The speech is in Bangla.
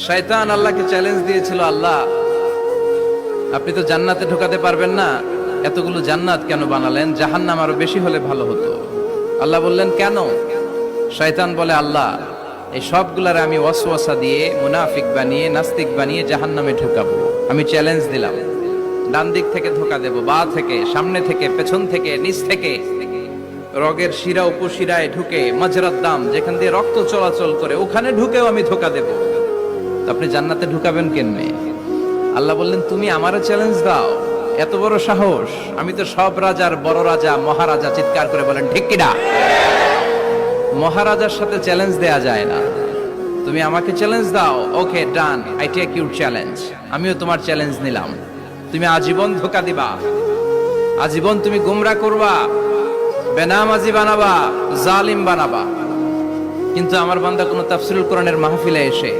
শয়তান আল্লাহকে চ্যালেঞ্জ দিয়েছিল, আল্লাহ আপনি তো জান্নাতে ঢোকাতে পারবেন না, এতগুলো জান্নাত কেন বানালেন? জাহান্নাম আরো বেশি হলে ভালো হতো। আল্লাহ বললেন কেন? শয়তান বলে, আল্লাহ এই সবগুলারে আমি ওয়াসওয়াসা দিয়ে মুনাফিক বানিয়ে নাস্তিক বানিয়ে জাহান্নামে ঢুকাবো। আমি চ্যালেঞ্জ দিলাম, ডান দিক থেকে ধোকা দেব, বা থেকে, সামনে থেকে, পেছন থেকে, নিচ থেকে, রগের শিরা উপশিরায় ঢুকে, মাজরার দাম যেখান দিয়ে রক্ত চলাচল করে ওখানে ঢুকেও আমি ধোকা দেব। তো আপনি জান্নাতে ঢুকাবেন কেমনে? আল্লাহ বললেন, তুমি আমারও চ্যালেঞ্জ দাও, এত বড় সাহস? আমি তো সব রাজার বড় রাজা, মহারাজা। চিৎকার করে বলেন ঠিক কিনা? মহারাজার সাথে চ্যালেঞ্জ দেয়া যায় না। তুমি আমাকে চ্যালেঞ্জ দাও, ওকে ডান, আই টেক ইউর চ্যালেঞ্জ। আমিও তোমার চ্যালেঞ্জ নিলাম। তুমি আজীবন ধোকা দিবা, আজীবন তুমি গুমরা করবা, বেনামাজি বানাবা, জালিম বানাবা, কিন্তু আমার বান্দা কোনো তাফসীরুল কোরআনের মাহফিলে এসে